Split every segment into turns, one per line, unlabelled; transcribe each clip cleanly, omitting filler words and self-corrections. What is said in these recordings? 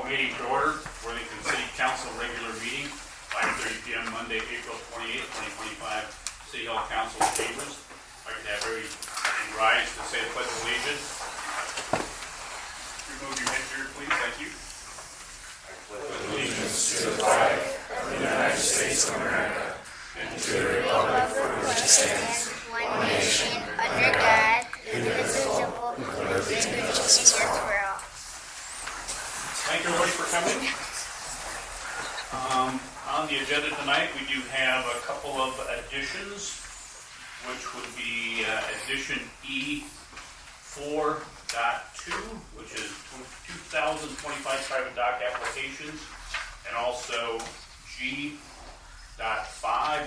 Call meeting to order, Worthington City Council regular meeting, 5:30 p.m. Monday, April 28, 2025, City Hall Council chambers. I could have everybody rise to say the pledge of allegiance. Remove your head here, please. Thank you. I pledge allegiance to the flag of the United States of America and to the republic for which it stands, one nation, under God, indivisible, with liberty and justice for all. Thank you, everybody, for coming. On the agenda tonight, we do have a couple of additions, which would be addition E4.2, which is 2025 private dock applications, and also G.5,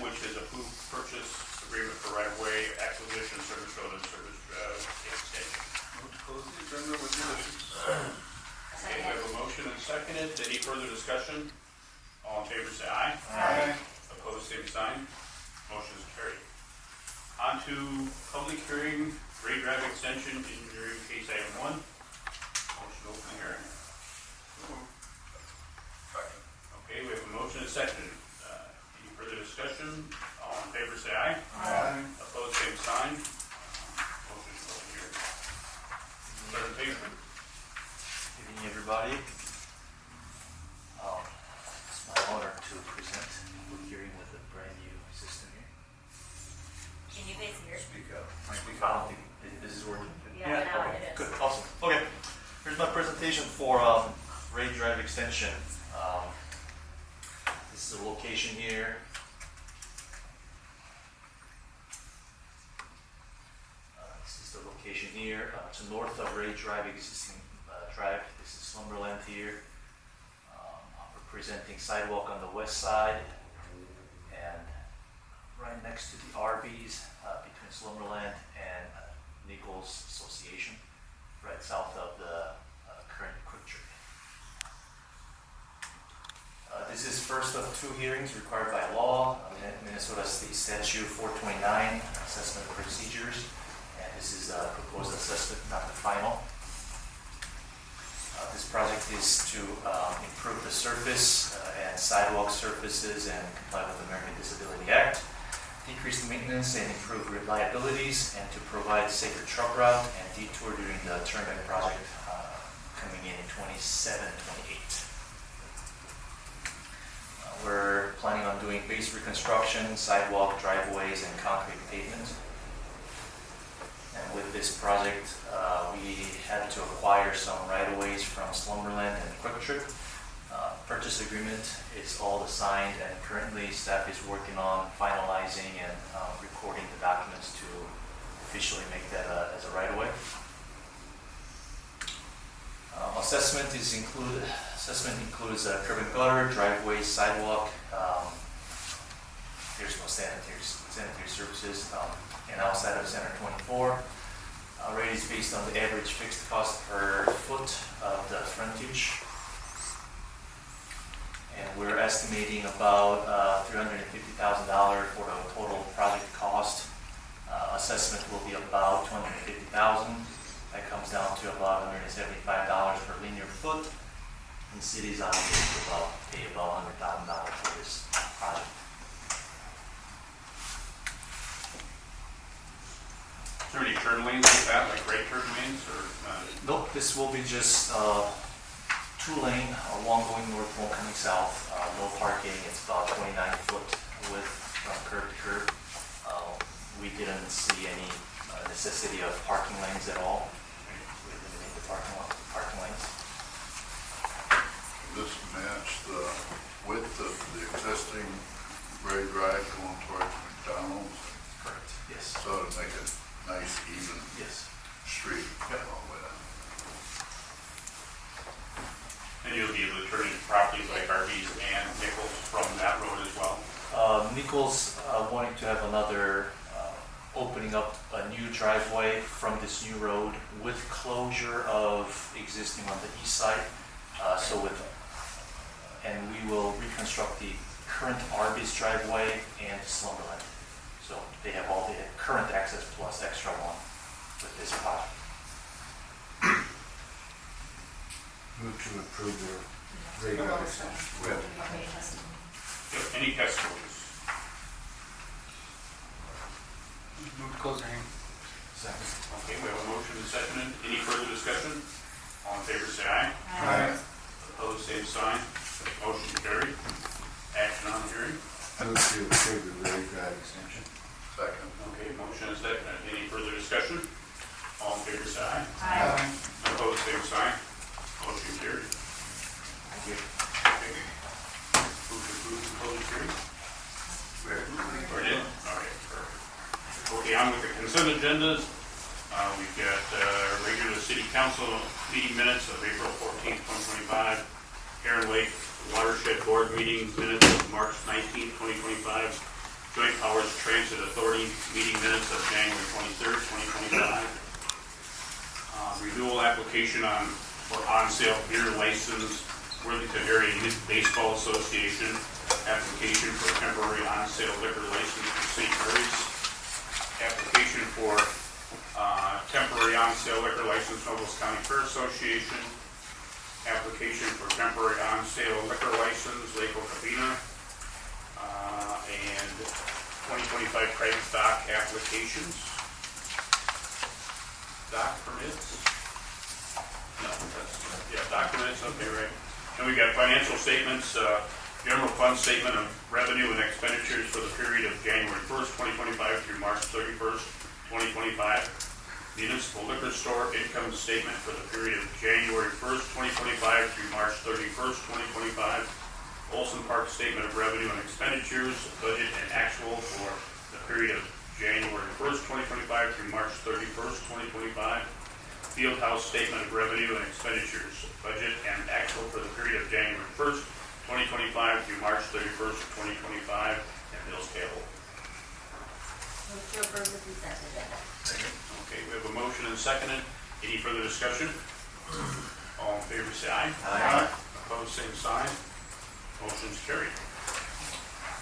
which is approved purchase agreement for right-of-way acquisition, service road, and service extension. Move to close the agenda with the additions. Okay, we have a motion and seconded. Any further discussion? All in favor say aye. Aye. Opposed, same sign. Motion is carried. On to public hearing, Ray Drive Extension, engineering case item 1. Motion to open the hearing. Okay, we have a motion and seconded. Any further discussion? All in favor say aye. Aye. Opposed, same sign. Motion is open here. Presentation.
Good evening, everybody. It's my honor to present a public hearing with a brand new system here.
Can you guys hear?
Speak up. Speak up. This is working.
Yeah, now
okay.
it is.
Good. Awesome. Okay. Here's my presentation for Ray Drive Extension. This is the location here. This is the location here. To north of Ray Drive existing drive. This is Slumberland here. We're presenting sidewalk on the west side and right next to the RVs between Slumberland and Nichols Association, right south of the current Quick Trip. This is first of 2 hearings required by law, Minnesota State Statute 429, assessment procedures, and this is a proposed assessment, not the final. This project is to improve the surface and sidewalk surfaces and comply with the American Disability Act, decrease the maintenance and improve reliabilities, and to provide safer truck route and detour during the Turnback project coming in 27-28. We're planning on doing base reconstruction, sidewalk, driveways, and concrete pavement. And with this project, we had to acquire some right-of-ways from Slumberland and Quick Trip. Purchase agreement is all signed, and currently staff is working on finalizing and recording the documents to officially make that as a right-of-way. Assessment includes curb and gutter, driveway, sidewalk. There's no sanitary services, and outside of Center 24. Rate is based on the average fixed cost per foot of the frontage. And we're estimating about $350,000 for the total project cost. Assessment will be about $250,000. That comes down to about $175 per linear foot. And the city is obligated to pay about $100,000 for this project.
Is there any turn lanes like that, like right turn lanes, or?
Nope, this will be just 2-lane, one going north, one coming south. No parking. It's about 29 foot width from curb to curb. We didn't see any necessity of parking lanes at all. We eliminated the parking lanes.
This match the width of the existing Ray Drive going towards McDonald's,
Correct. Yes.
so to make it nice, even
Yes.
street
Yep.
all the way down.
And you'll be able to turn into properties like RVs and Nichols from that road as well.
Nichols wanting to have another opening up a new driveway from this new road with closure of existing on the east side. And we will reconstruct the current Arby's driveway and Slumberland. So they have all the current access plus extra one with this project.
Move to approve the
With.
Okay, testing.
Yep, any testimonies?
Move to close the hearing.
Second.
Okay, we have a motion and seconded. Any further discussion? All in favor, say aye.
Aye.
Opposed, same sign. Motion carried. Action on the hearing.
I would say approve the Ray Drive extension. Second.
Okay, motion and seconded. Any further discussion? All in favor, say aye.
Aye.
Opposed, same sign. Motion carried.
Thank you.
Okay. Move to approve the public hearing. Or did? Okay, perfect. Okay, on with the consent agendas. We've got regular city council meeting minutes of April 14th, 2025. Heron Lake Watershed Board meeting minutes of March 19th, 2025. Joint Powers Transit Authority meeting minutes of January 23rd, 2025. Renewal application for on-sale beer license, Worthington Area Youth Baseball Association. Application for temporary on-sale liquor license for St. Mary's. Application for temporary on-sale liquor license, Nobles County Fair Association. Application for temporary on-sale liquor license, Lake Okabena. And 2025 private stock applications. Dock permits? No, dock permits, okay, right. And we got financial statements, general fund statement of revenue and expenditures for the period of January 1st, 2025 through March 31st, 2025. Municipal liquor store income statement for the period of January 1st, 2025 through March 31st, 2025. Olson Park statement of revenue and expenditures, budget and actual for the period of January 1st, 2025 through March 31st, 2025. Fieldhouse statement of revenue and expenditures, budget and actual for the period of January 1st, 2025 through March 31st, 2025, and bills payable.
Move to approve the consent agenda.
Okay, we have a motion and seconded. Any further discussion? All in favor, say aye.
Aye.
Opposed, same sign. Motion's carried.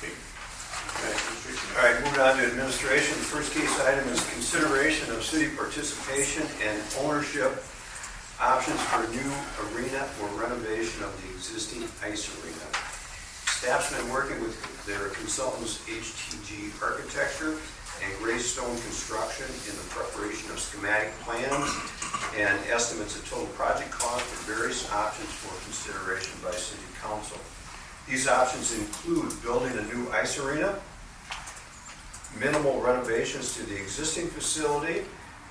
Okay.
All right, moving on to administration. The first case item is consideration of city participation and ownership options for a new arena or renovation of the existing ice arena. Staff's been working with their consultants HTG Architecture and Greystone Construction in the preparation of schematic plans and estimates of total project cost and various options for consideration by city council. These options include building a new ice arena, minimal renovations to the existing facility,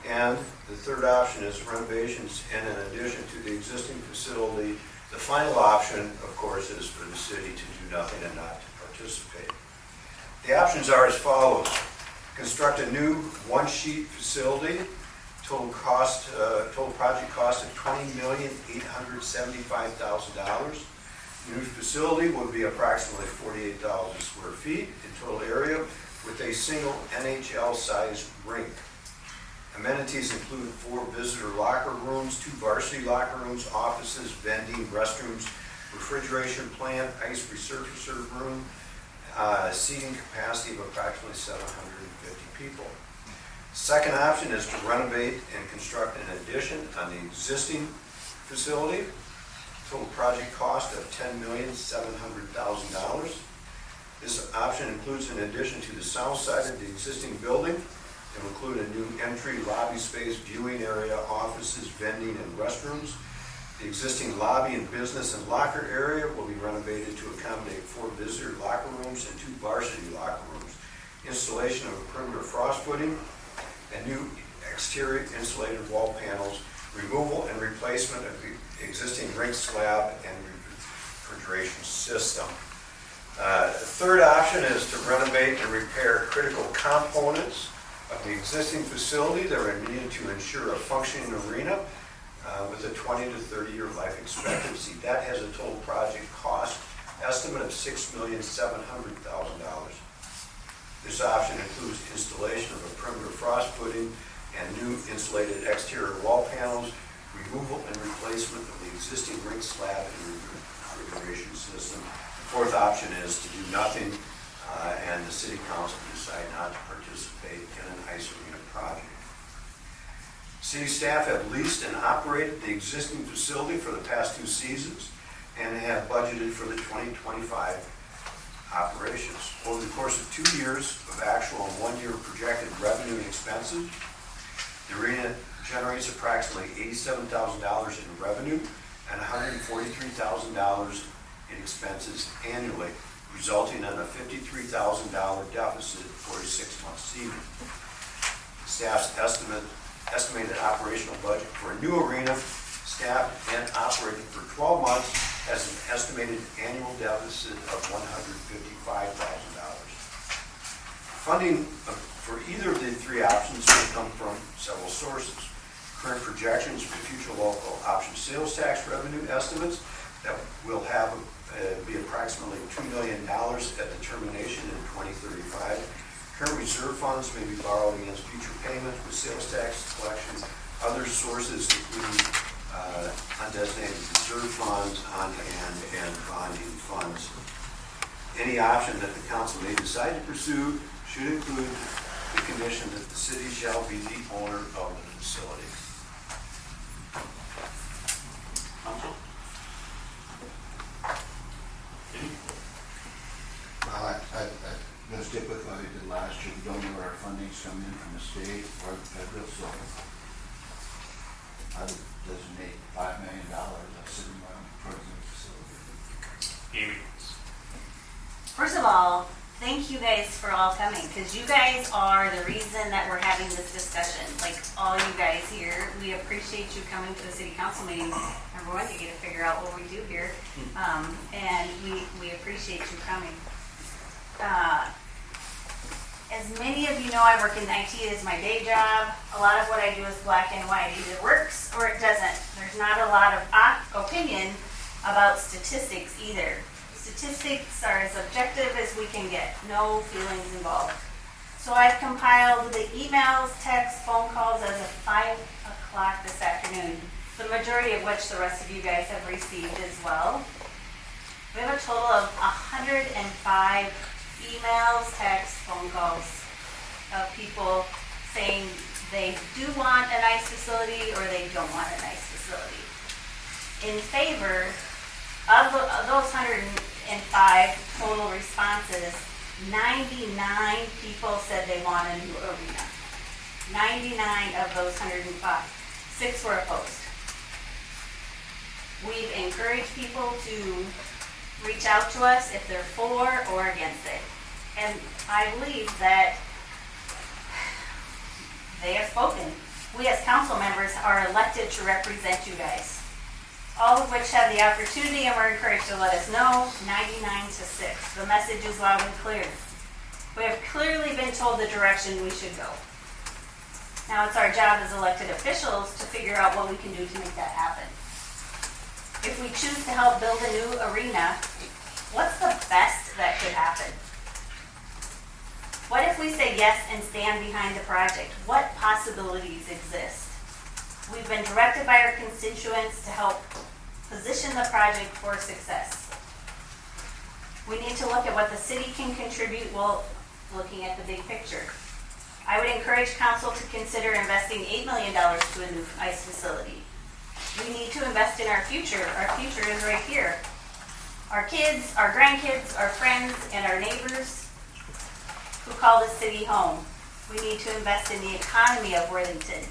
and the third option is renovations and in addition to the existing facility. The final option, of course, is for the city to do nothing and not to participate. The options are as follows. Construct a new one-sheet facility, total project cost of $20,875,000. New facility will be approximately 48,000 square feet in total area with a single NHL-sized rink. Amenities include 4 visitor locker rooms, 2 varsity locker rooms, offices, vending, restrooms, refrigeration plant, ice resurfacer room, seating capacity of approximately 750 people. Second option is to renovate and construct an addition on the existing facility. Total project cost of $10,700,000. This option includes an addition to the south side of the existing building. It will include a new entry, lobby space, viewing area, offices, vending, and restrooms. The existing lobby and business and locker area will be renovated to accommodate 4 visitor locker rooms and 2 varsity locker rooms. Installation of a perimeter frost footing and new exterior insulated wall panels, removal and replacement of the existing rink slab and refrigeration system. The third option is to renovate and repair critical components of the existing facility that are needed to ensure a functioning arena with a 20 to 30 year life expectancy. That has a total project cost estimate of $6,700,000. This option includes installation of a perimeter frost footing and new insulated exterior wall panels, removal and replacement of the existing rink slab and refrigeration system. The fourth option is to do nothing and the city council decide not to participate in an ice arena project. City staff have leased and operated the existing facility for the past 2 seasons. and have budgeted for the 2025 operations. Over the course of 2 years of actual and 1 year projected revenue and expenses, the arena generates approximately $87,000 in revenue and $143,000 in expenses annually, resulting in a $53,000 deficit for a 6-month season. Staff's estimated operational budget for a new arena, staffed and operated for 12 months, has an estimated annual deficit of $155,000. Funding for either of the three options will come from several sources. Current projections for future local option sales tax revenue estimates that will have be approximately $2 million at the termination in 2035. Current reserve funds may be borrowed against future payments with sales tax collections. Other sources include undesignated reserve funds, on-hand, and bonding funds. Any option that the council may decide to pursue should include the condition that the city shall be the owner of the facility.
Council?
Well, I'm gonna stick with what we did last year. We don't know where our funding's coming in from the state or the federal, so I would designate $5 million of city money towards the facility.
Amy?
First of all, thank you guys for all coming, because you guys are the reason that we're having this discussion. Like, all you guys here, we appreciate you coming to the city council meeting. Number one, you get to figure out what we do here, and we appreciate you coming. As many of you know, I work in IT. It is my day job. A lot of what I do is black and white. It either works or it doesn't. There's not a lot of opinion about statistics either. Statistics are as objective as we can get. No feelings involved. So I've compiled the emails, texts, phone calls as of 5 o'clock this afternoon, the majority of which the rest of you guys have received as well. We have a total of 105 emails, texts, phone calls of people saying they do want a nice facility or they don't want a nice facility. In favor of those 105 total responses, 99 people said they want a new arena. 99 of those 105. 6 were opposed. We've encouraged people to reach out to us if they're for or against it. And I believe that they have spoken. We as council members are elected to represent you guys, all of which have the opportunity and were encouraged to let us know. 99-6. The message is loud and clear. We have clearly been told the direction we should go. Now it's our job as elected officials to figure out what we can do to make that happen. If we choose to help build a new arena, what's the best that could happen? What if we say yes and stand behind the project? What possibilities exist? We've been directed by our constituents to help position the project for success. We need to look at what the city can contribute while looking at the big picture. I would encourage council to consider investing $8 million to a new ice facility. We need to invest in our future. Our future is right here. Our kids, our grandkids, our friends, and our neighbors who call this city home. We need to invest in the economy of Worthington.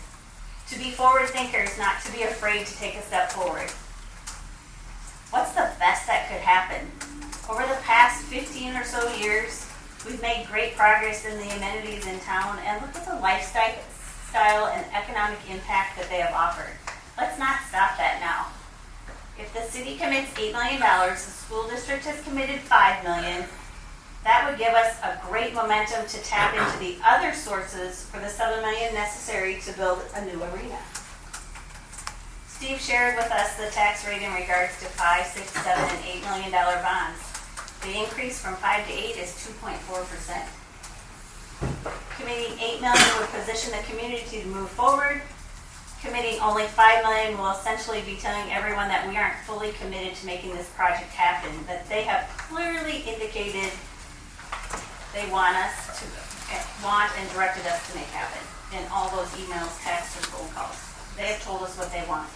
To be forward thinkers, not to be afraid to take a step forward. What's the best that could happen? Over the past 15 or so years, we've made great progress in the amenities in town, and look at the lifestyle and economic impact that they have offered. Let's not stop that now. If the city commits $8 million, the school district has committed $5 million, that would give us a great momentum to tap into the other sources for the $7 million necessary to build a new arena. Steve shared with us the tax rate in regards to $5, $6, $7, and $8 million bonds. The increase from 5 to 8 is 2.4%. Committing $8 million would position the community to move forward. Committing only $5 million will essentially be telling everyone that we aren't fully committed to making this project happen, that they have clearly indicated they want and directed us to make happen in all those emails, texts, and phone calls. They have told us what they want.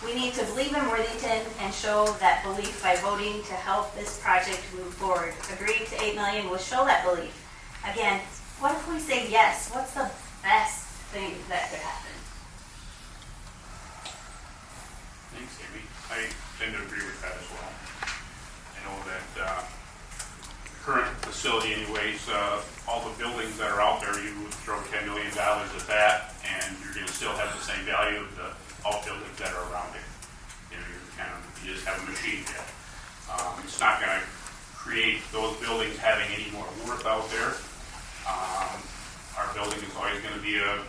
We need to believe in Worthington and show that belief by voting to help this project move forward. Agreeing to 8 million will show that belief. Again, what if we say yes? What's the best thing that could happen?
Thanks, Amy. I tend to agree with that as well. I know that the current facility anyways, all the buildings that are out there, you would throw $10 million at that, and you're gonna still have the same value of the all buildings that are around it. You know, you just have a machine pit. It's not gonna create those buildings having any more worth out there. Our building is always gonna be a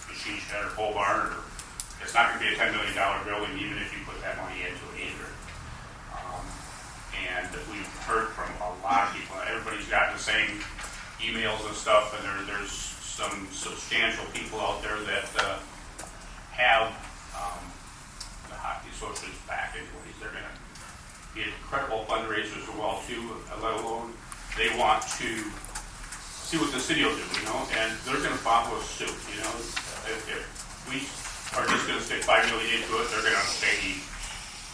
machine shed or pole barn, or it's not gonna be a $10 million building even if you put that money into it either. And we've heard from a lot of people, everybody's gotten the same emails and stuff, and there's some substantial people out there that have the hockey associates back anyways. They're gonna be incredible fundraisers as well too, let alone they want to see what the city will do, you know, and they're gonna follow suit, you know. If we are just gonna stick $5 million into it, they're gonna maybe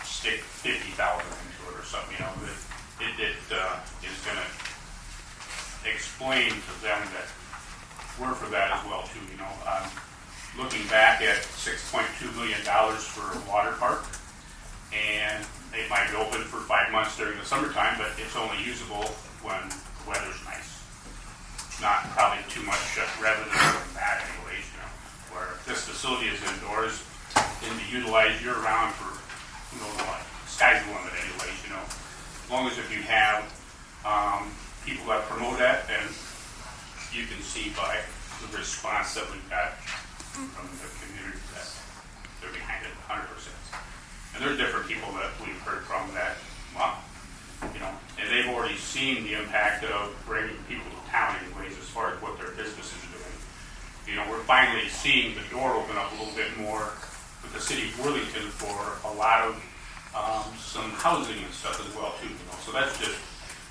stick $50,000 into it or something, you know. It is gonna explain to them that we're for that as well too, you know. Looking back at $6.2 million for a water park, and it might be open for 5 months during the summertime, but it's only usable when the weather's nice. Not probably too much revenue from that anyways, you know. Where this facility is indoors, can be utilized year round for who knows what. Sky's the limit anyways, you know. As long as if you have people that promote that, then you can see by the response that we've got from the community that they're behind it 100%. And there's different people that we've heard from that, well, you know, and they've already seen the impact of bringing people to town anyways as far as what their businesses are doing. You know, we're finally seeing the door open up a little bit more with the city of Worthington for a lot of some housing and stuff as well too, you know. So that's just,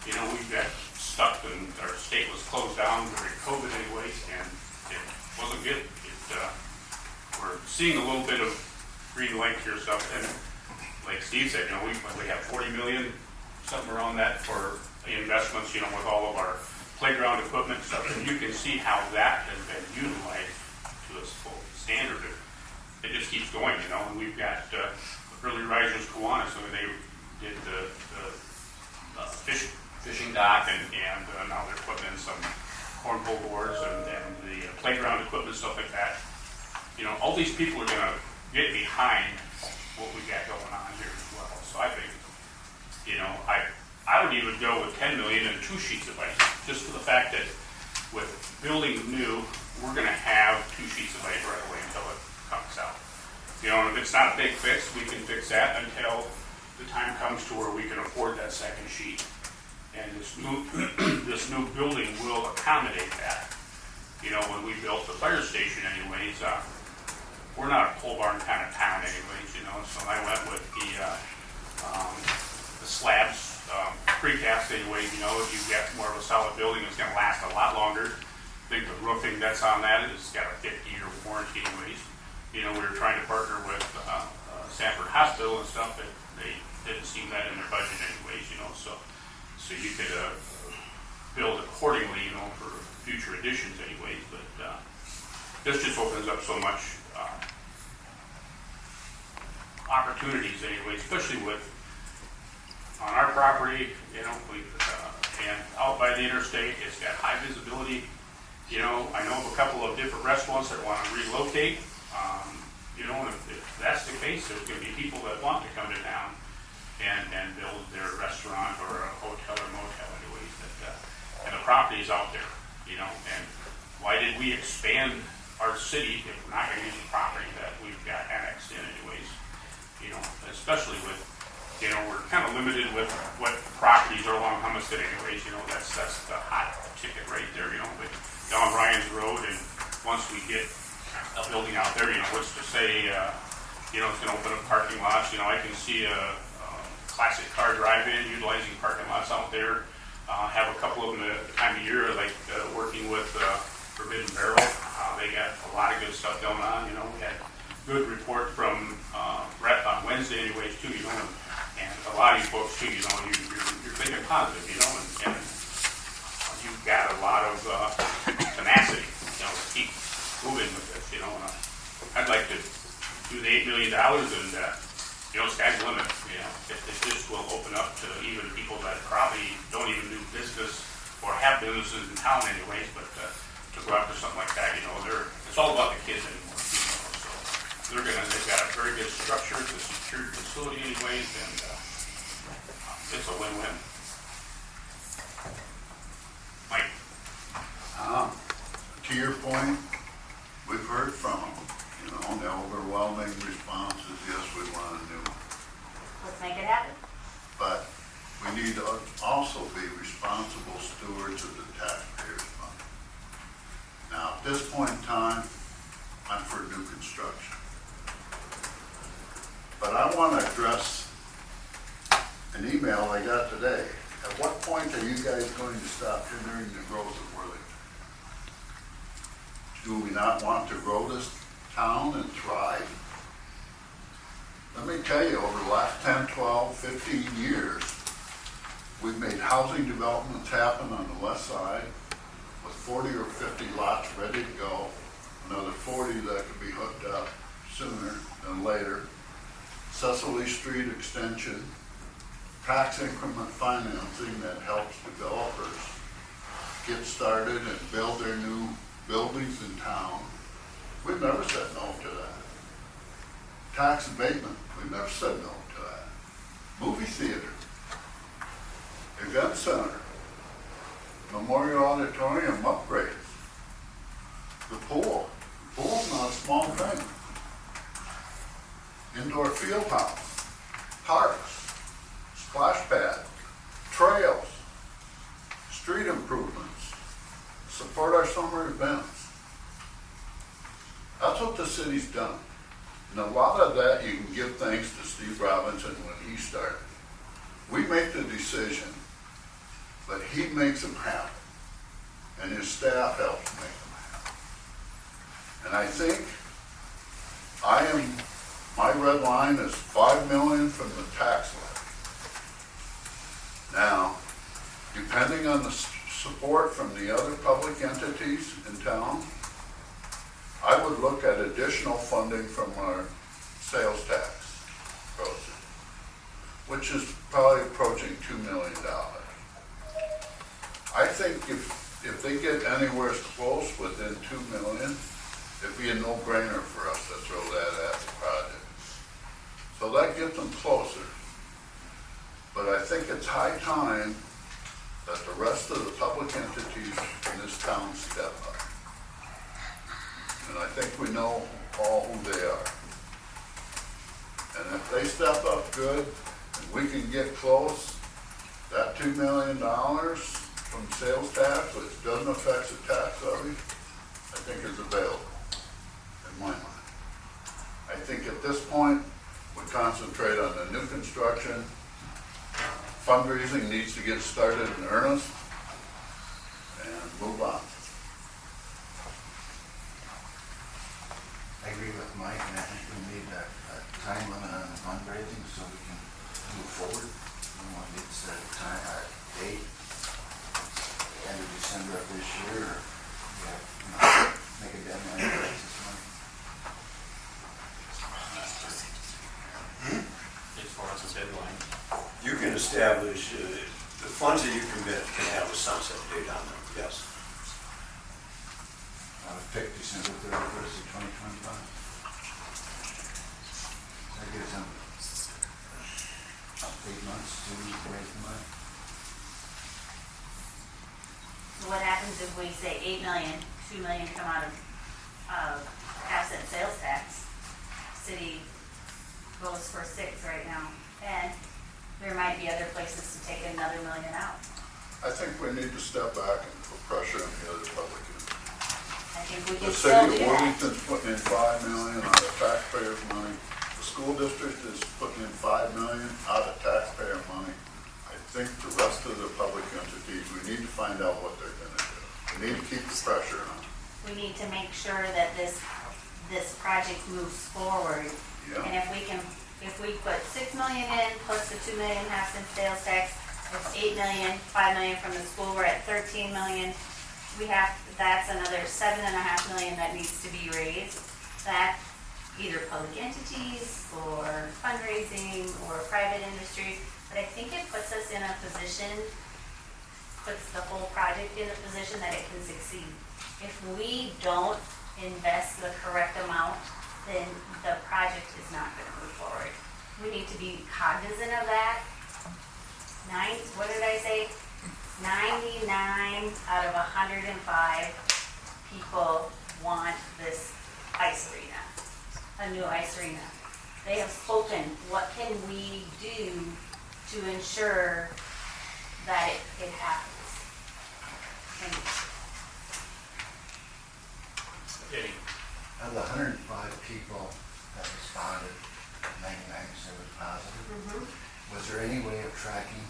you know, we've got stuck and our state was closed down during COVID anyways, and it wasn't good. We're seeing a little bit of green light here stuff, and like Steve said, you know, we have 40 million, something around that for investments, you know, with all of our playground equipment stuff, and you can see how that has been utilized to its full standard. It just keeps going, you know, and we've got Early Risers Kiwanis, so they did the fishing dock, and now they're putting in some cornhole boards and the playground equipment, stuff like that. You know, all these people are going to get behind what we got going on here as well. So I think, you know, I would even go with 10 million and 2 sheets of ice, just for the fact that with building new, we're going to have 2 sheets of ice right away until it comes out. You know, and if it's not a big fix, we can fix that until the time comes to where we can afford that second sheet. And this new building will accommodate that. You know, when we built the fire station anyways, we're not a pole barn kind of town anyways, you know, so I went with the slabs, precast anyways, you know. If you get more of a solid building, it's gonna last a lot longer. I think the roofing that's on that has got a 50-year warranty anyways. You know, we were trying to partner with Sanford Hospital and stuff, but they didn't seem that in their budget anyways, you know, so you could build accordingly, you know, for future additions anyways, but this just opens up so much opportunities anyway, especially with on our property, you know, and out by the interstate, it's got high visibility. You know, I know of a couple of different restaurants that want to relocate. You know, and if that's the case, there's going to be people that want to come to town and build their restaurant or a hotel or motel anyways. And the property is out there, you know, and why did we expand our city if we're not going to use the property that we've got annexed in anyways? You know, especially with, you know, we're kind of limited with what properties are along Hummiston anyways, you know, that's the hot ticket right there, you know, but down Ryan's Road, and once we get a building out there, you know, what's to say, you know, it's going to open up parking lots. You know, I can see a classic car drive-in utilizing parking lots out there. Have a couple of them at the time of year, like working with Forbidden Barrel. They got a lot of good stuff going on. You know, we had good report from Brett Wednesday anyways too, you know, and a lot of you folks too, you know, you're thinking positive, you know, and you've got a lot of tenacity, you know, to keep moving with this, you know. And I'd like to do the $8 million and, you know, sky's the limit, you know. If this will open up to even people that probably don't even do business or have businesses in town anyways, but to go after something like that, you know, it's all about the kids anymore, you know, so they've got a very good structure, it's a secure facility anyways, and it's a win-win. Mike?
To your point, we've heard from them, you know, and the overwhelming response is, yes, we want to do it.
Let's make it happen.
But we need to also be responsible stewards of the taxpayers' money. Now, at this point in time, I'm for new construction. But I want to address an email I got today. At what point are you guys going to stop hindering the growth of Worthington? Do we not want to grow this town and thrive? Let me tell you, over the last 10, 12, 15 years, we've made housing developments happen on the west side with 40 or 50 lots ready to go, another 40 that could be hooked up sooner than later. Cecily Street extension, tax increment financing that helps developers get started and build their new buildings in town. We've never said no to that. Tax abatement, we've never said no to that. Movie theater, event center, memorial auditorium upgrades, the pool. The pool's not a small thing. Indoor field house, parks, splash pad, trails, street improvements, support our summer events. That's what the city's done. And a lot of that you can give thanks to Steve Robinson when he started. We make the decision, but he makes them happen. And his staff helps make them happen. And I think my red line is $5 million from the tax levy. Now, depending on the support from the other public entities in town, I would look at additional funding from our sales tax proceeds, which is probably approaching $2 million. I think if they get anywhere close within $2 million, it'd be a no-brainer for us to throw that at the project. So that gets them closer. But I think it's high time that the rest of the public entities in this town step up. And I think we know all who they are. And if they step up good, and we can get close, that $2 million from sales tax, which doesn't affect the tax levy, I think is available, in my mind. I think at this point, we concentrate on the new construction. Fundraising needs to get started in earnest and move on.
I agree with Mike, and I think we need a time limit on the fundraising so we can move forward. We want to get set a date, end of December of this year, or make a deadline to raise this money.
As far as the deadline.
You can establish, the funds that you commit can have a sunset date on them, yes.
I would pick December 31st of 2025. That gives them 8 months to raise the money.
So what happens if we say 8 million, 2 million come out of absent sales tax? City goes for 6 right now, and there might be other places to take another $1 million out.
I think we need to step back and put pressure on the other public entities.
I think we
The
can
city
still
of
do that.
Worthington's putting in $5 million out of taxpayers' money. The school district is putting in $5 million out of taxpayer money. I think the rest of the public entities, we need to find out what they're gonna do. We need to keep the pressure on.
We need to make sure that this project moves forward.
Yeah.
And if we can If we put 6 million in plus the 2 million half cent sales tax, it's 8 million, 5 million from the school, we're at 13 million. That's another 7.5 million that needs to be raised. That either public entities or fundraising or private industry, but I think it puts us in a position, puts the whole project in a position that it can succeed. If we don't invest the correct amount, then the project is not gonna move forward. We need to be cognizant of that. What did I say? 99 out of 105 people want this ice arena, a new ice arena. They have spoken, what can we do to ensure that it happens? Thank you.
Eddie?
Of the 105 people that responded, 99% was positive. Was there any way of tracking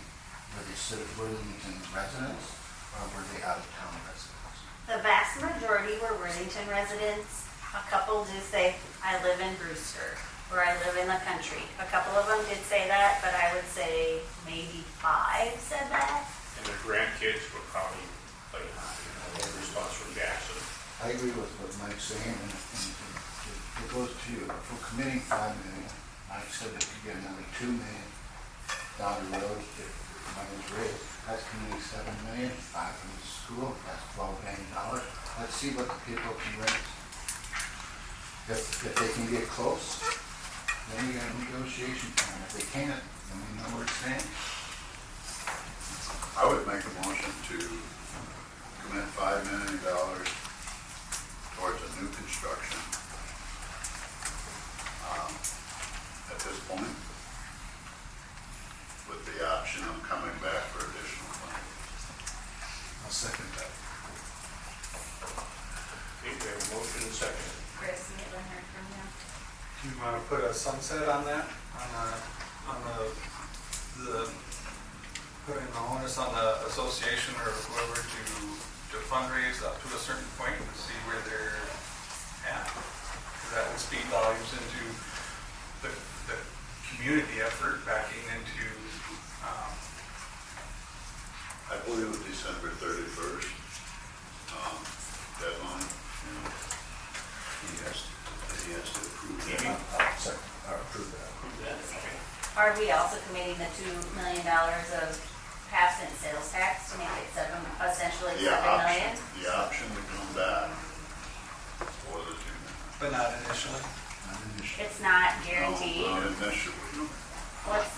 were they Worthington residents or were they out-of-town residents?
The vast majority were Worthington residents. A couple did say, I live in Brewster, or I live in the country. A couple of them did say that, but I would say maybe 5 said that.
And their grandkids were probably like, a response from Jackson.
I agree with what Mike's saying, and it goes to, for committing $5 million, Mike said that you get another $2 million down the road if money's raised. That's committing $7 million, 5 from the school, that's $12 million. Let's see what the people can raise. If they can get close, then you got a negotiation plan. If they can't, then we know where it stands.
I would make a motion to commit $5 million towards a new construction at this point, with the option of coming back for additional money.
I'll second that.
Okay, we have a motion and second.
Chris, we haven't heard from you.
Do you want to put a sunset on that, on the putting the onus on the association or whoever to fundraise up to a certain point and see where they're at? Because that would speak volumes into the community effort backing into,
I believe it's December 31st deadline.
He has to approve
Maybe.
that.
I'll approve that.
Approve that, okay.
Are we also committing the $2 million of half cent sales tax to make it essentially
The
7
option,
million?
the option to come back for the 2 million.
but not initially.
Not an issue.
It's not guaranteed.
Not initially.
What's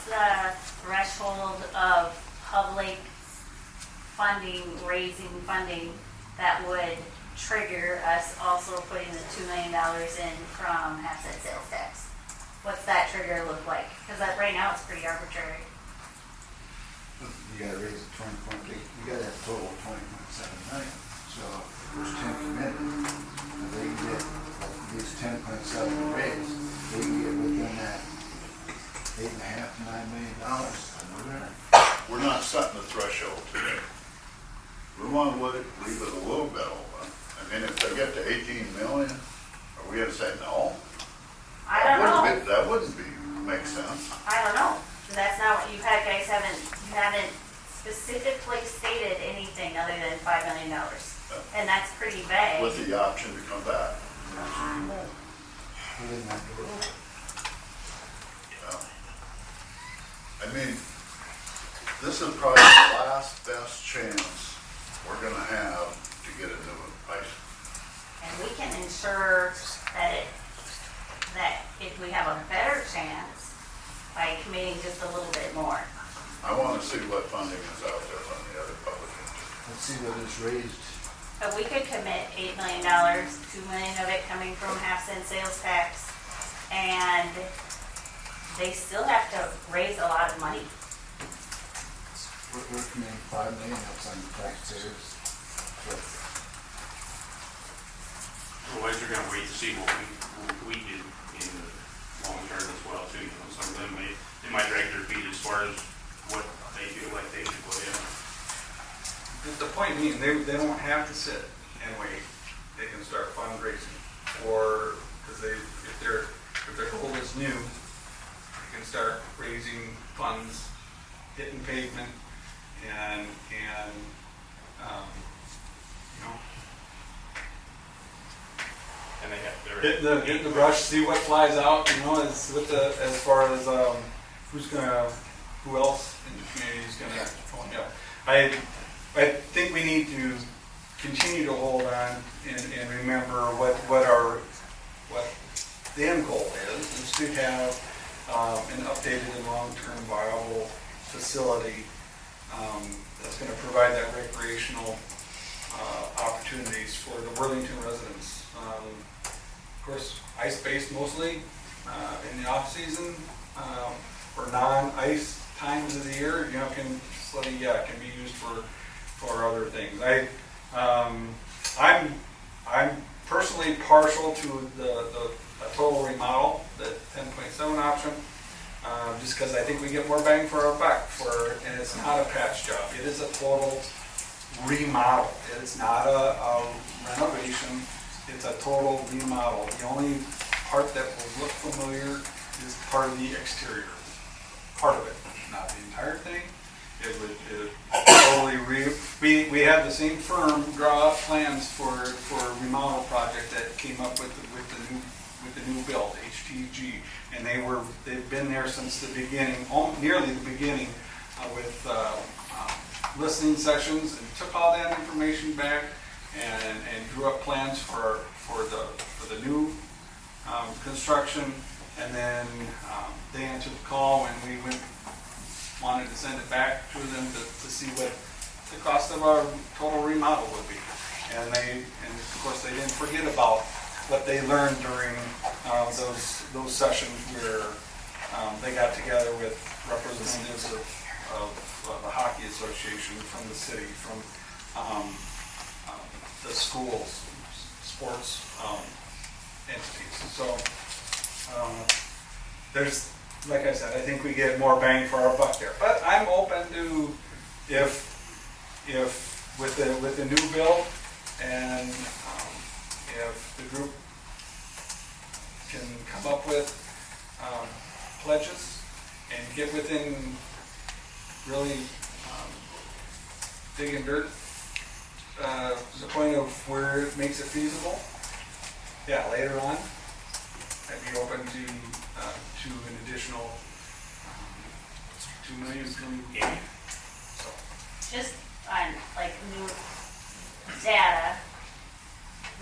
the threshold of public funding, raising funding that would trigger us also putting the $2 million in from half cent sales tax? What's that trigger look like? Because right now it's pretty arbitrary.
You gotta raise it 20.8, you gotta have a total of 20.7 million. So if there's 10 committed, if they can get at least 10.7 raised, they can get within that $8.5 to $9 million. And we're gonna,
We're not setting the threshold today. We want to leave it a little bit open. I mean, if they get to 18 million, are we gonna say no?
I don't know.
That wouldn't make sense.
I don't know. That's not what you haven't specifically stated anything other than $5 million. And that's pretty vague.
With the option to come back.
we didn't have to do it.
I mean, this is probably the last best chance we're gonna have to get a new ice.
And we can ensure that if we have a better chance by committing just a little bit more.
I want to see what funding is out there from the other public entities.
Let's see what is raised.
But we could commit $8 million, $2 million of it coming from half cent sales tax, and they still have to raise a lot of money.
We're committing $5 million, that's on the taxpayers. So
Otherwise, they're gonna wait to see what we do in the long term as well too. You know, some of them they might drag their feet as far as what they feel like they should put in.
The point being, they don't have to sit and wait. They can start fundraising, or because if their goal is new, we can start raising funds, hitting pavement, and, you know,
And they have their.
hitting the brush, see what flies out, you know, as with the, as far as, who else in the community is gonna phone you up. I think we need to continue to hold on and remember what the end goal is to have, an updated and long-term viable facility, that's gonna provide that recreational, opportunities for the Worthington residents. Of course, ice-based mostly, in the off-season, or non-ice times of the year, you know, can be used for other things. I'm personally partial to a total remodel, the 10.7 option, just because I think we get more bang for our buck and it's not a patch job. It is a total remodel. It's not a renovation. It's a total remodel. The only part that will look familiar is part of the exterior. Part of it, not the entire thing. It would totally we have the same firm draw up plans for a remodel project that came up with the new build, HTG, and they've been there since the beginning, nearly the beginning, with listening sessions, and took all that information back and drew up plans for the new construction, and then they answered the call when we wanted to send it back to them to see what the cost of our total remodel would be. And of course they didn't forget about what they learned during those sessions where they got together with representatives of the hockey association, from the city, from the schools, sports entities. So there's, like I said, I think we get more bang for our buck there. But I'm open to if with the new bill, and if the group can come up with pledges and get within really digging dirt, the point of where it makes it feasible. Yeah, later on, I'd be open to an additional $2 million from Amy. So,
Just on like new data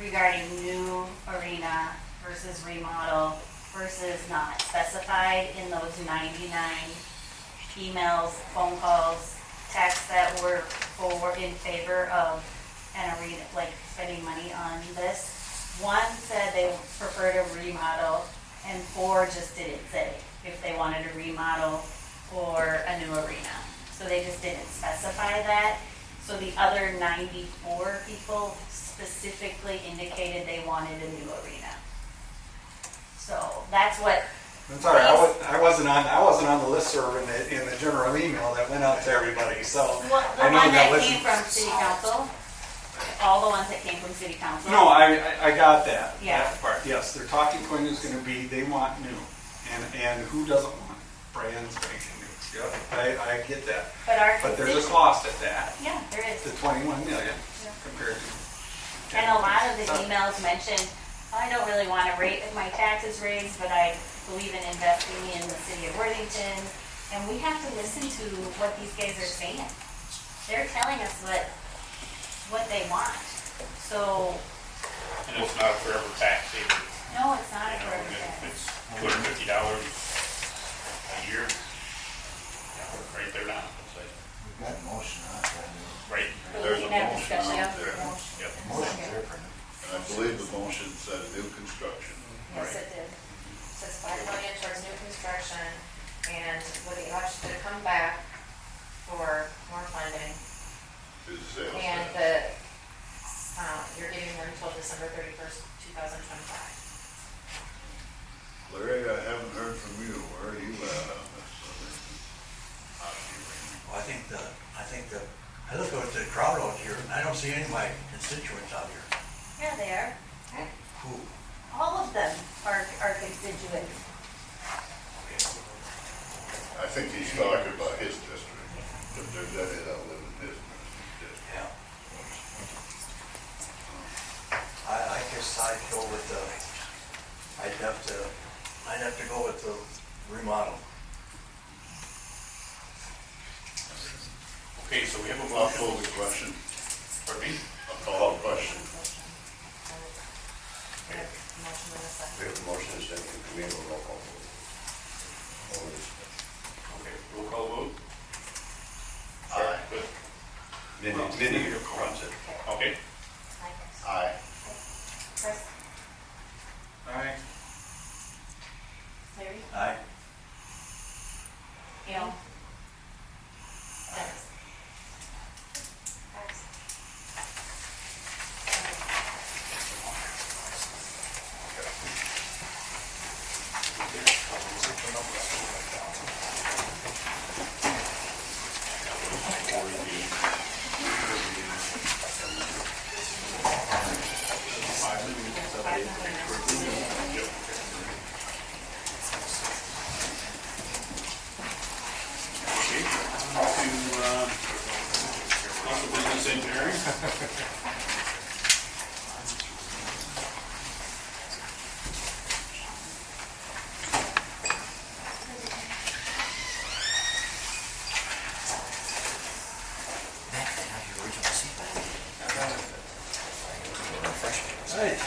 regarding new arena versus remodel versus not specified in those 99 emails, phone calls, texts that were in favor of an arena, like spending money on this. One said they preferred a remodel, and 4 just didn't say if they wanted a remodel or a new arena. So they just didn't specify that. So the other 94 people specifically indicated they wanted a new arena. So that's what.
I'm sorry, I wasn't on the listserv in the general email that went out to everybody. So
Well, the
I know
one that
wasn't-
came from city council, all the ones that came from city council.
No, I got that.
Yeah.
That part. Yes, their talking point is going to be they want new, and who doesn't want brand spanking new? Yep, I get that. But there's a cost at that.
Yeah, there is.
The 21 million compared to.
And a lot of the emails mentioned, I don't really want to rate my taxes raised, but I believe in investing in the city of Worthington. And we have to listen to what these guys are saying. They're telling us what they want. So,
And it's not a forever tax either.
no, it's not a
You know,
forever
and
tax.
it's $250 a year. Right there now, it's like,
We've got a motion on it,
right.
There's a
We have
motion
discussion.
out there,
Yep.
motion's there for
and I believe the motion said new construction.
Yes, it did.
Says $5 million towards new construction, and with the option to come back for more funding.
To the sales
And
tax.
you're giving them until December 31st, 2025.
Larry, I haven't heard from you. Where are you at on this?
Well, I look at the crowd out here, and I don't see any of my constituents out here.
Yeah, they are.
Who?
All of them are constituents.
guess I'd go with the, I'd have to go with the remodel.
Okay, so we have a
I'll
motion.
call the question.
Pardon me?
I'll call the question.
Motion in a second.
We have a motion and a second. Can we have a roll call vote?
Okay, roll call vote.
Aye.
Good.
Mindy runs it.
Okay,
Aye.
Chris?
Aye.
Larry?
Aye.
Gail? Dennis? Max?
okay. To, local business engineering.
Alright.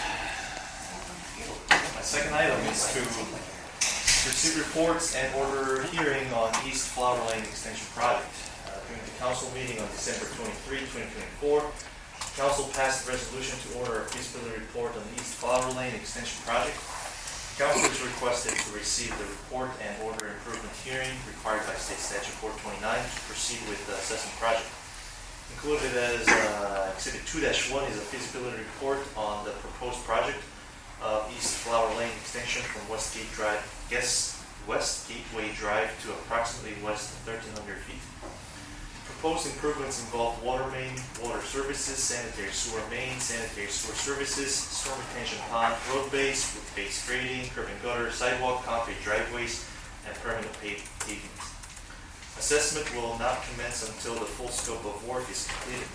My second item is to receive reports and order hearing on East Flower Lane Extension Project. During the council meeting on December 23, 2024, council passed a resolution to order a feasibility report on the East Flower Lane Extension Project. Council is requested to receive the report and order improvement hearing required by State Statute 429 to proceed with the assessment project. Included as Exhibit 2-1 is a feasibility report on the proposed project of East Flower Lane Extension from West Gateway Drive to approximately west of 1,300 feet. Proposed improvements involve water main, water services, sanitary sewer main, sanitary sewer services, storm retention pond, road base, with base grading, curb and gutter, sidewalk, concrete driveways, and permanent pavement. Assessment will not commence until the full scope of work is completed.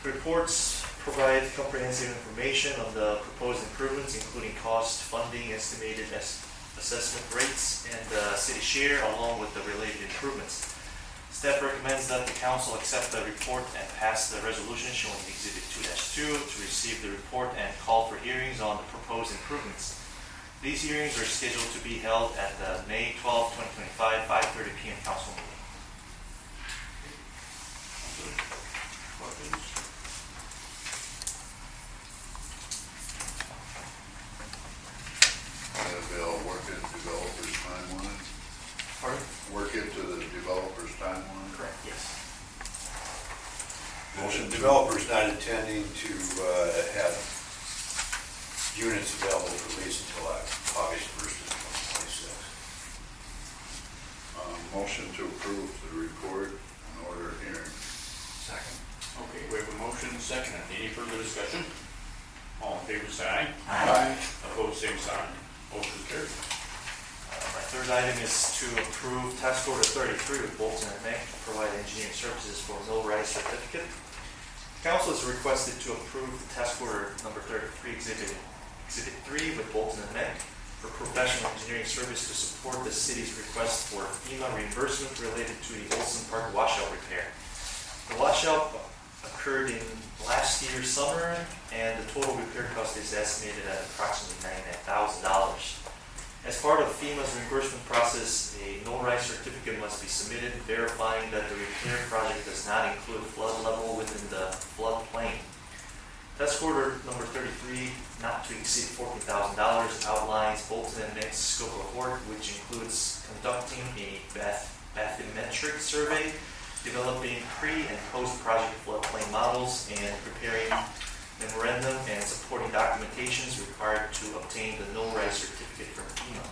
The reports provide comprehensive information on the proposed improvements, including cost, funding, estimated assessment rates, and city share, along with the related improvements. Staff recommends that the council accept the report and pass the resolution showing Exhibit 2-2 to receive the report and call for hearings on the proposed improvements. These hearings are scheduled to be held at the May 12, 2025, 5:30 p.m. council meeting.
Questions?
They'll work it developers timeline,
Pardon?
work it to the developers timeline.
Correct, yes.
The developer's not intending to have units available for lease until August 1st of 2026.
Motion to approve the report and order hearing.
Second.
Okay, we have a motion and a second. Any further discussion? All in favor, say aye.
Aye.
Opposed, same sign. Motion carried.
My third item is to approve task order 33 with Bolton and Mank to provide engineering services for Millwright certificate. Council is requested to approve the task order number 33, Exhibit 3 with Bolton and Mank for professional engineering service to support the city's request for FEMA reimbursement related to the Olson Park washout repair. The washout occurred in last year's summer, and the total repair cost is estimated at approximately $99,000. As part of FEMA's reimbursement process, a no-rise certificate must be submitted verifying that the repair project does not include flood level within the floodplain. Task order number 33, not to exceed $14,000, outlines Bolton and Mank's scope of work, which includes conducting a bathymetric survey, developing pre- and post-project floodplain models, and preparing memorandum and supporting documentations required to obtain the no-rise certificate from FEMA.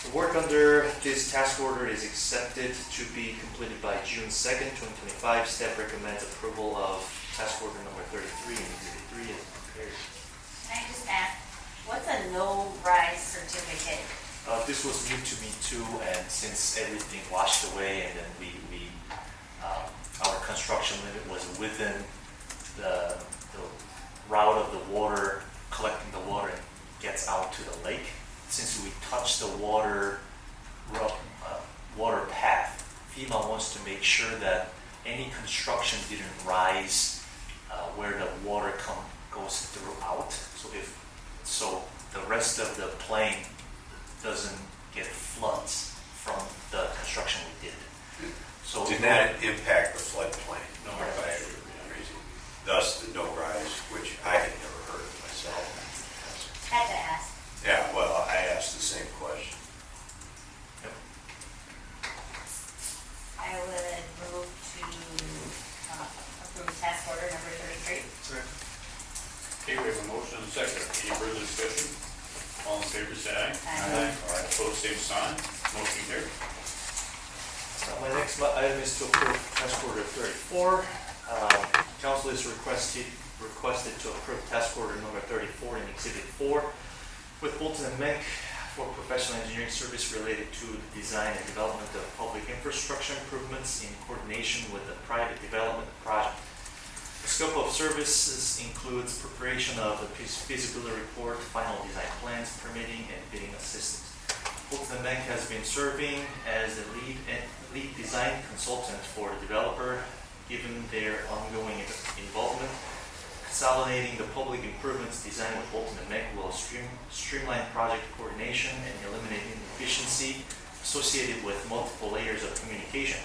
The work under this task order is accepted to be completed by June 2nd, 2025. Staff recommends approval of task order number 33 and Exhibit 3 is prepared.
Can I just ask, what's a no-rise certificate?
This was new to me too, and since everything washed away and then our construction limit was within the route of the water collecting the water and gets out to the lake. Since we touch the water path, FEMA wants to make sure that any construction didn't rise where the water goes throughout. So the rest of the plain doesn't get floods from the construction we did. So
Did not impact the floodplain.
No,
Right.
right.
Thus, the no rise, which I had never heard of myself.
Had to ask.
Yeah, well, I asked the same question.
I would move to approve task order number 33.
Okay, we have a motion and a second. Any further discussion? All in favor, say aye.
Aye.
Opposed, same sign. Motion carried.
My next item is to approve task order 34. Council is requested to approve task order number 34 in Exhibit 4 with Bolton and Menk for professional engineering service related to the design and development of public infrastructure improvements in coordination with the private development project. The scope of services includes preparation of the feasibility report, final design plans, permitting, and bidding assistance. Bolton and Menk has been serving as the lead design consultant for the developer, given their ongoing involvement. Consolidating the public improvements design with Bolton and Menk will streamline project coordination and eliminate inefficiency associated with multiple layers of communication.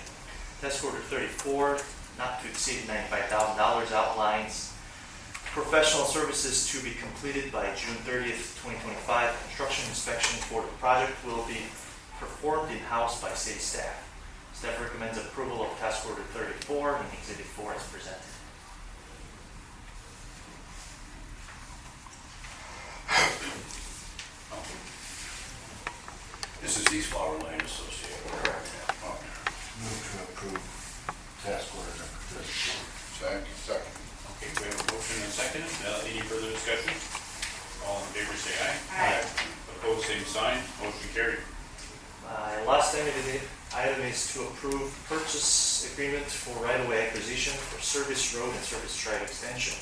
Task order 34, not to exceed $95,000, outlines professional services to be completed by June 30th, 2025. Construction inspection for the project will be performed in-house by city staff. Staff recommends approval of task order 34 in Exhibit 4 as presented.
This is East Flower Lane Associated.
Correct.
Move to approve task order number 34.
Second.
Okay, we have a motion and a second. Any further discussion? All in favor, say aye.
Aye.
Opposed, same sign. Motion carried.
My last item is to approve purchase agreement for right-of-way acquisition for Service Road and Service Drive extension.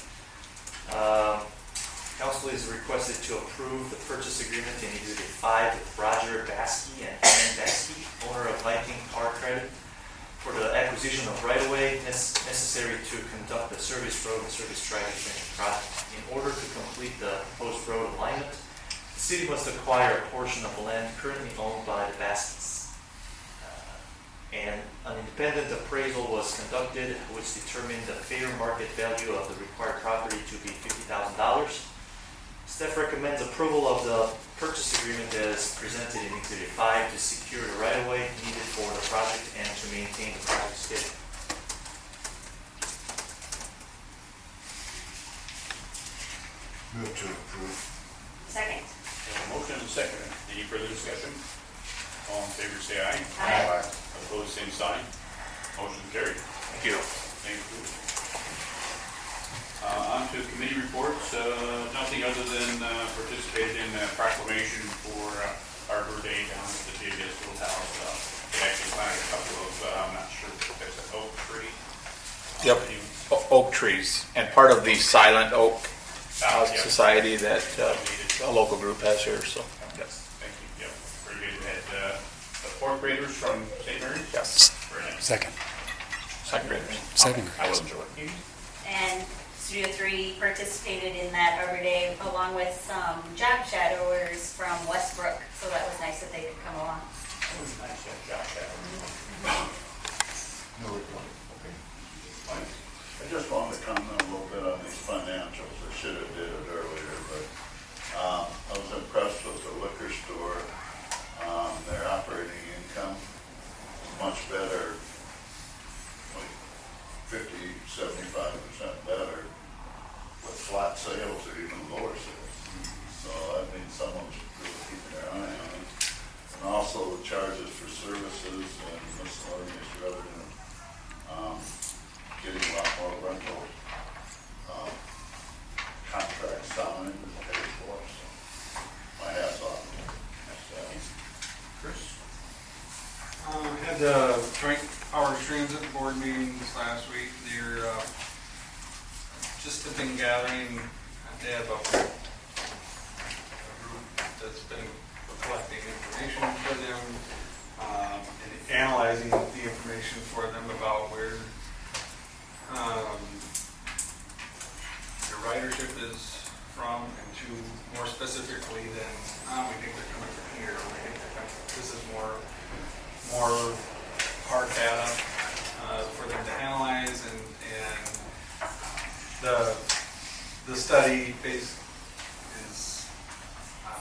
Council is requested to approve the purchase agreement in Exhibit 5 with Roger Baskey and Ann Baskey, owner of Viking Car Credit, for the acquisition of right-of-way necessary to conduct the Service Road and Service Drive extension project. In order to complete the proposed road alignment, the city must acquire a portion of the land currently owned by the Baskeys. And an independent appraisal was conducted, which determined the fair market value of the required property to be $50,000. Staff recommends approval of the purchase agreement as presented in Exhibit 5 to secure the right-of-way needed for the project and to maintain the project schedule.
Move to approve.
Second.
We have a motion and a second. Any further discussion? All in favor, say aye.
Aye.
Opposed, same sign. Motion carried.
Thank you.
Thank you. On to committee reports. Nothing other than participated in the proclamation for Arbor Day down at the JBS Fieldhouse. They actually planted a couple of, I'm not sure if it's an oak tree.
Yep. Oak trees, and part of the Silent Oak
Yeah.
Society that a local group has here, so.
Yes, thank you. Yep, very good. We had the fourth graders from St. Mary's.
Yes.
Very nice.
Second. Second graders.
Second. I wasn't sure.
And Studio 3 participated in that Arbor Day along with some job shadowers from Westbrook. So that was nice that they could come along.
Nice, Josh.
No report. Okay.
Mike?
I just wanted to comment a little bit on these financials. I should have did it earlier, but I was impressed with the liquor store. Their operating income is much better, like 50–75% better with flat sales or even lower sales. So that means someone's really keeping their eye on it. And also the charges for services and miscellaneous revenue, getting a lot more rental contracts signed and paid for. So my hat's off.
Chris?
Had the joint power transit board meetings last week. They're just have been gathering. They have about more specifically than, we think they're coming from here, we think they're coming, this is more hard data, for them to analyze, and the study is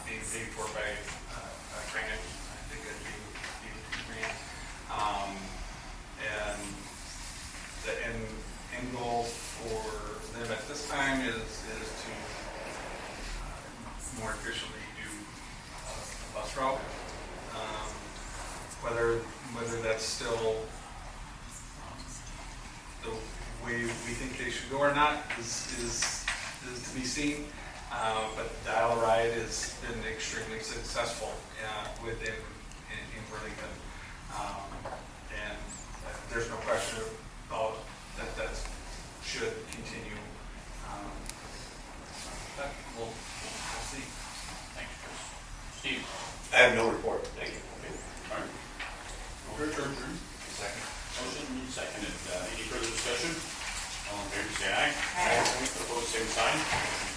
being paid for by, a grant, I think it'd be a grant. And the end goal for them at this time is to more efficiently do a bus route. Whether that's still the way we think they should go or not is to be seen. But Dial-A-Ride has been extremely successful within in Burlington. And there's no question about that should continue. But we'll see.
Thanks, Chris. Steve?
I have no report, thank you.
All right. Over to adjourn.
Second.
Motion and seconded. Any further discussion? All in favor, say aye.
Aye.
Opposed, same sign. Motion